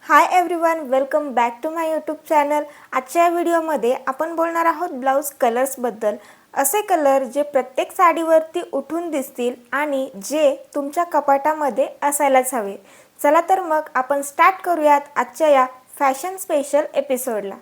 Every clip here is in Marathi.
High everyone, welcome back to my YouTube channel. आजच्या व्हिडिओमध्ये आपण बोलणार आहोत ब्लाउज कलर्सबद्दल। असे कलर जे प्रत्येक साडीवरती उठून दिसतील आणि जे तुमच्या कपाटामध्ये असायलाच हवे। चला तर मग आपण स्टार्ट करूयात आजच्या या फॅशन स्पेशल एपिसोडला।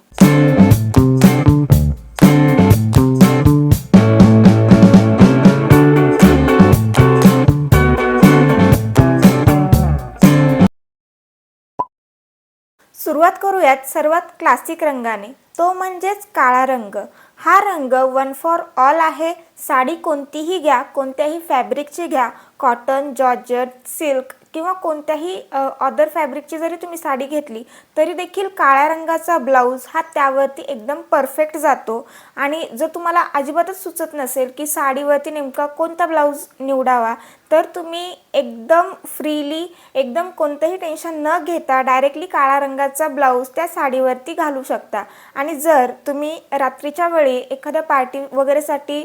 सुरुवात करूयात सर्वात क्लासिक रंगाने, तो म्हणजेच काळा रंग। हा रंग वन फॉर ऑल आहे। साडी कोणतीही घ्या, कोणत्याही फॅब्रिकची घ्या, कॉटन, जॉर्जेट, सिल्क किंवा कोणत्याही अदर फॅब्रिकची जरी तुम्ही साडी घेतली तरी देखील काळ्या रंगाचा ब्लाऊज हा त्यावरती एकदम परफेक्ट जातो। आणि जर तुम्हाला अजिबातच सुचत नसेल की साडीवरती नेमका कोणता ब्लाऊज निवडावा, तर तुम्ही एकदम फ्रीली, एकदम कोणतेही टेन्शन न घेता डायरेक्टली काळा रंगाचा ब्लाऊज त्या साडीवरती घालू शकता। आणि जर तुम्ही रात्रीच्या वेळी एखाद्या पार्टी वगैरेसाठी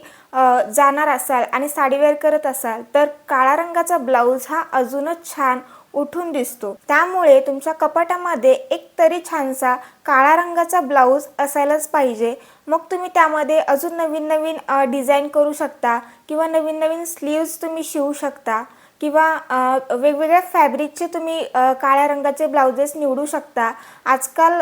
जाणार असाल आणि साडी वेअर करत असाल, तर काळा रंगाचा ब्लाऊज हा अजूनच छान उठून दिसतो। त्यामुळे तुमच्या कपाटामध्ये एक तरी छानसा काळा रंगाचा ब्लाऊज असायलाच पाहिजे। मग तुम्ही त्यामध्ये अजून नवीन नवीन डिझाइन करू शकता किंवा नवीन नवीन स्लीव्स तुम्ही शिवू शकता किंवा वेगवेगळ्या फॅब्रिकचे तुम्ही काळ्या रंगाचे ब्लाउजेस निवडू शकता। आजकाल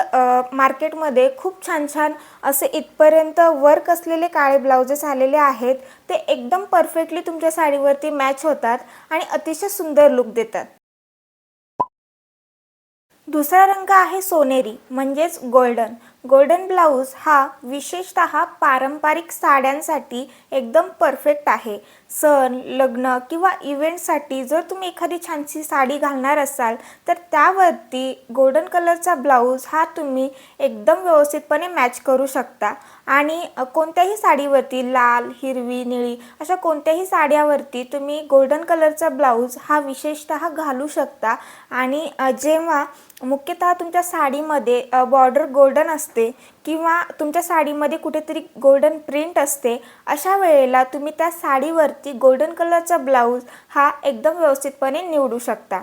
मार्केटमध्ये खूप छान छान असे इथपर्यंत वर्क असलेले काळे ब्लाउजेस आलेले आहेत। ते एकदम परफेक्टली तुमच्या साडीवरती मॅच होतात आणि अतिशय सुंदर लुक देतात। दुसरा रंग आहे सोनेरी, म्हणजेच गोल्डन। गोल्डन ब्लाऊज हा विशेषतः पारंपरिक साड्यांसाठी एकदम परफेक्ट आहे। सण, लग्न किंवा इव्हेंटसाठी जर तुम्ही एखादी छानशी साडी घालणार असाल, तर त्यावरती गोल्डन कलरचा ब्लाऊज हा तुम्ही एकदम व्यवस्थितपणे मॅच करू शकता। आणि कोणत्याही साडीवरती लाल, हिरवी, निळी अशा कोणत्याही साड्यावरती तुम्ही गोल्डन कलरचा ब्लाऊज हा विशेषतः घालू शकता। आणि जेव्हा मुख्यतः तुमच्या साडीमध्ये बॉर्डर गोल्डन असते किंवा तुमच्या साडीमध्ये कुठेतरी गोल्डन प्रिंट असते, अशा वेळेला तुम्ही त्या साडीवरती गोल्डन कलरचा ब्लाऊज हा एकदम व्यवस्थितपणे निवडू शकता।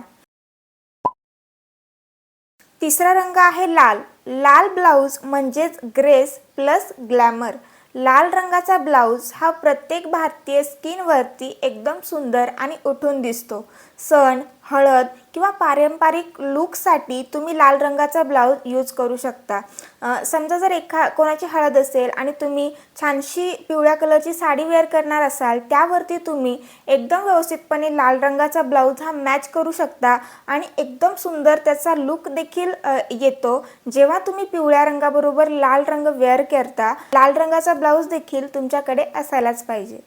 तिसरा रंग आहे लाल। लाल ब्लाऊज म्हणजेच ग्रेस प्लस ग्लॅमर। लाल रंगाचा ब्लाऊज हा प्रत्येक भारतीय स्किनवरती एकदम सुंदर आणि उठून दिसतो। सण, हळद किंवा पारंपरिक लुकसाठी तुम्ही लाल रंगाचा ब्लाऊज यूज करू शकता। समजा जर कोणाची हळद असेल आणि तुम्ही छानशी पिवळ्या कलरची साडी वेअर करणार असाल, त्यावरती तुम्ही एकदम व्यवस्थितपणे लाल रंगाचा ब्लाऊज हा मॅच करू शकता आणि एकदम सुंदर त्याचा लुक देखील येतो। जेव्हा तुम्ही पिवळ्या रंगाबरोबर लाल रंग वेअर करता, लाल रंगाचा ब्लाऊज देखील तुमच्याकडे असायलाच पाहिजे।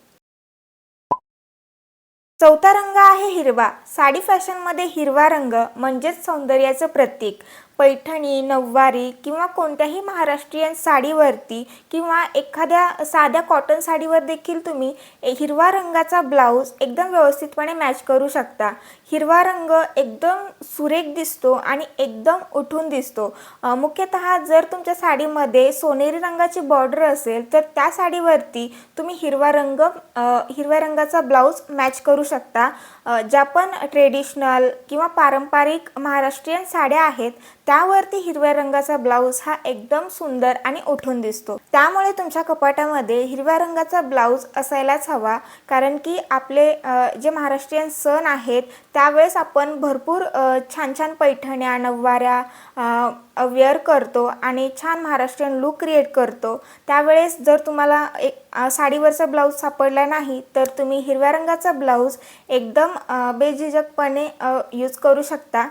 चौथा रंग आहे हिरवा। साडी फॅशनमध्ये हिरवा रंग म्हणजेच सौंदर्याचं प्रतीक। पैठणी, नऊवारी किंवा कोणत्याही महाराष्ट्रीयन साडीवरती किंवा एखाद्या साध्या कॉटन साडीवर देखील तुम्ही हिरवा रंगाचा ब्लाऊज एकदम व्यवस्थितपणे मॅच करू शकता। हिरवा रंग एकदम सुरेख दिसतो आणि एकदम उठून दिसतो। मुख्यतः जर तुमच्या साडीमध्ये सोनेरी रंगाची बॉर्डर असेल, तर त्या साडीवरती तुम्ही हिरव्या रंगाचा ब्लाऊज मॅच करू शकता। ज्या पण ट्रेडिशनल किंवा पारंपरिक महाराष्ट्रीयन साड्या आहेत, त्यावरती हिरव्या रंगाचा ब्लाऊज हा एकदम सुंदर आणि उठून दिसतो। त्यामुळे तुमच्या कपाटामध्ये हिरव्या रंगाचा ब्लाऊज असायलाच हवा, कारण की आपले जे महाराष्ट्रीयन सण आहेत त्यावेळेस आपण भरपूर छान छान पैठण्या, नऊवाऱ्या वेअर करतो आणि छान महाराष्ट्रीयन लुक क्रिएट करतो। त्यावेळेस जर तुम्हाला साडीवरचा ब्लाऊज सापडला नाही, तर तुम्ही हिरव्या रंगाचा ब्लाऊज एकदम बेझिझकपणे यूज करू शकता।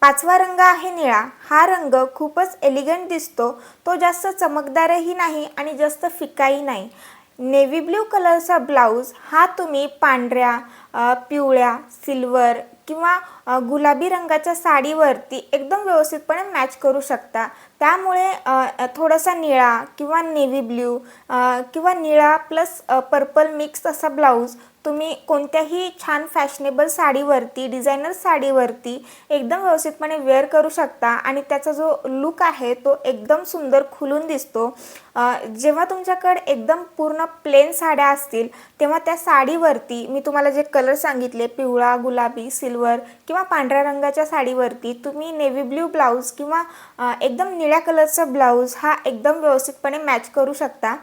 पाचवा रंग आहे निळा। हा रंग खूपच एलिगंट दिसतो। तो जास्त चमकदारही नाही आणि जास्त फिकाही नाही। नेव्ही ब्ल्यू कलरचा ब्लाऊज हा तुम्ही पांढऱ्या, पिवळ्या, सिल्वर किंवा गुलाबी रंगाच्या साडीवरती एकदम व्यवस्थितपणे मॅच करू शकता। त्यामुळे थोडासा निळा किंवा नेव्ही ब्ल्यू किंवा निळा प्लस पर्पल मिक्स असा ब्लाऊज तुम्ही कोणत्याही छान फॅशनेबल साडीवरती, डिझायनर साडीवरती एकदम व्यवस्थितपणे वेअर करू शकता आणि त्याचा जो लुक आहे तो एकदम सुंदर खुलून दिसतो। जेव्हा तुमच्याकडे एकदम पूर्ण प्लेन साड्या असतील तेव्हा त्या साडीवरती मी तुम्हाला जे कलर सांगितले पिवळा, गुलाबी, सिल्वर किंवा पांढऱ्या रंगाच्या साडीवरती तुम्ही नेव्ही ब्ल्यू ब्लाऊज किंवा एकदम निळ्या कलरचा ब्लाऊज हा एकदम व्यवस्थितपणे मॅच करू शकता।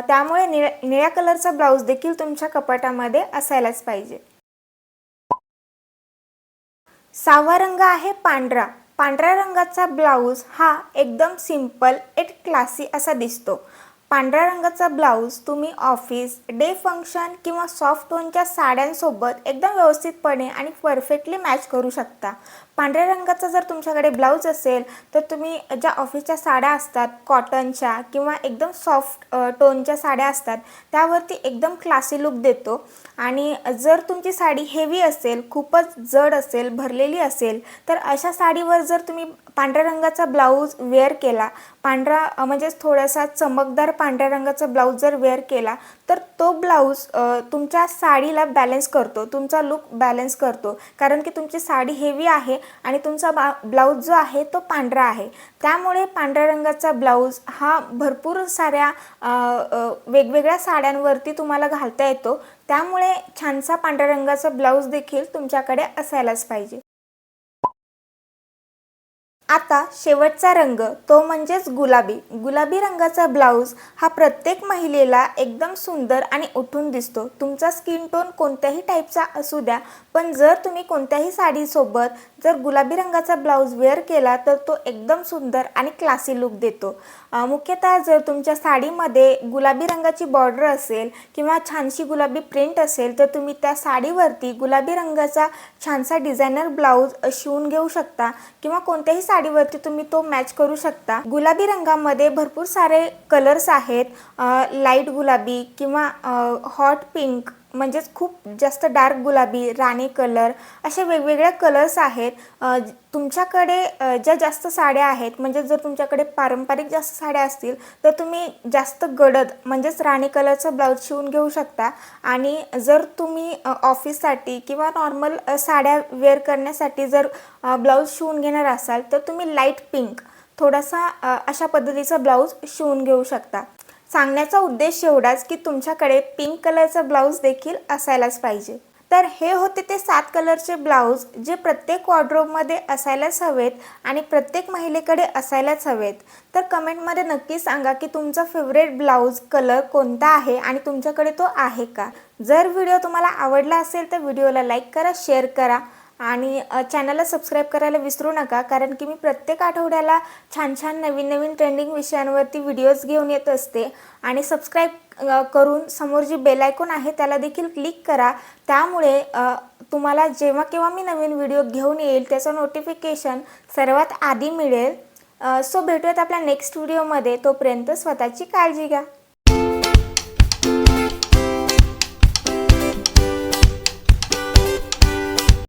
त्यामुळे निळ्या कलरचा ब्लाऊज देखील तुमच्या कपाटामध्ये असायलाच पाहिजे। 6वा रंग आहे पांढरा। पांढऱ्या रंगाचा ब्लाऊज हा एकदम सिंपल एक क्लासी असा दिसतो। पांढऱ्या रंगाचा ब्लाऊज तुम्ही ऑफिस, डे फंक्शन किंवा सॉफ्ट टोनच्या साड्यांसोबत एकदम व्यवस्थितपणे आणि परफेक्टली मॅच करू शकता। पांढऱ्या रंगाचा जर तुमच्याकडे ब्लाऊज असेल तर तुम्ही ज्या ऑफिसच्या साड्या असतात कॉटनच्या किंवा एकदम सॉफ्ट टोनच्या साड्या असतात त्यावरती एकदम क्लासी लुक देतो। आणि जर तुमची साडी हेवी असेल, खूपच जड असेल, भरलेली असेल तर अशा साडीवर जर तुम्ही पांढऱ्या रंगाचा ब्लाऊज वेअर केला, पांढरा म्हणजे थोडासा चमकदार पांढऱ्या रंगाचा ब्लाऊज जर वेअर केला तर तो ब्लाऊज तुमच्या साडीला बॅलन्स करतो, तुमचा लुक बॅलन्स करतो। कारण की तुमची साडी हेवी आहे आणि तुमचा ब्लाऊज जो आहे तो पांढरा आहे, त्यामुळे पांढऱ्या रंगाचा ब्लाऊज हा भरपूर साऱ्या वेगवेगळ्या साड्यांवरती तुम्हाला घालता येतो। त्यामुळे छानसा पांढऱ्या रंगाचा ब्लाऊज देखील तुमच्याकडे असायलाच पाहिजे। आता शेवटचा रंग तो म्हणजेच गुलाबी। गुलाबी रंगाचा ब्लाऊज हा प्रत्येक महिलेला एकदम सुंदर आणि उठून दिसतो। तुमचा स्किन टोन कोणत्याही टाईपचा असू द्या, पण जर तुम्ही कोणत्याही साडीसोबत जर गुलाबी रंगाचा ब्लाऊज वेअर केला तर तो एकदम सुंदर आणि क्लासी लुक देतो। मुख्यतः जर तुमच्या साडीमध्ये गुलाबी रंगाची बॉर्डर असेल किंवा छानशी गुलाबी प्रिंट असेल तर तुम्ही त्या साडीवरती गुलाबी रंगाचा छानसा डिझायनर ब्लाऊज शिवून घेऊ शकता किंवा कोणत्याही साडीवरती तुम्ही तो मॅच करू शकता। गुलाबी रंगामध्ये भरपूर सारे कलर्स आहेत, लाईट गुलाबी किंवा हॉट पिंक म्हणजेच खूप जास्त डार्क गुलाबी, राणी कलर असे वेगवेगळे कलर्स आहेत। तुमच्याकडे ज्या जास्त साड्या आहेत म्हणजे जर तुमच्याकडे पारंपरिक जास्त साड्या असतील तर तुम्ही जास्त गडद म्हणजेच राणी कलरचा ब्लाऊज शिवून घेऊ शकता। आणि जर तुम्ही ऑफिससाठी किंवा नॉर्मल साड्या वेअर करण्यासाठी जर ब्लाऊज शिवून घेणार असाल तर तुम्ही लाईट पिंक थोडासा अशा पद्धतीचा ब्लाऊज शिवून घेऊ शकता। सांगण्याचा उद्देश एवढाच की तुमच्याकडे पिंक कलरचा ब्लाऊज देखील असायलाच पाहिजे। तर हे होते ते 7 कलरचे ब्लाऊज जे प्रत्येक वॉर्डरोबमध्ये असायलाच हवेत आणि प्रत्येक महिलेकडे असायलाच हवेत। तर कमेंटमध्ये नक्की सांगा की तुमचा फेवरेट ब्लाऊज कलर कोणता आहे आणि तुमच्याकडे तो आहे का। जर व्हिडिओ तुम्हाला आवडला असेल तर व्हिडिओला लाईक करा, शेअर करा आणि चॅनलला सबस्क्राईब करायला विसरू नका, कारण की मी प्रत्येक आठवड्याला छान छान नवीन नवीन ट्रेंडिंग विषयांवरती व्हिडिओज घेऊन येत असते। आणि सबस्क्राईब करून समोर जी बेल आयकॉन आहे त्याला देखील क्लिक करा, त्यामुळे तुम्हाला जेव्हा केव्हा मी नवीन व्हिडिओ घेऊन येईल त्याचं नोटिफिकेशन सर्वात आधी मिळेल। सो भेटूयात आपल्या नेक्स्ट व्हिडिओमध्ये, तोपर्यंत स्वतःची काळजी घ्या।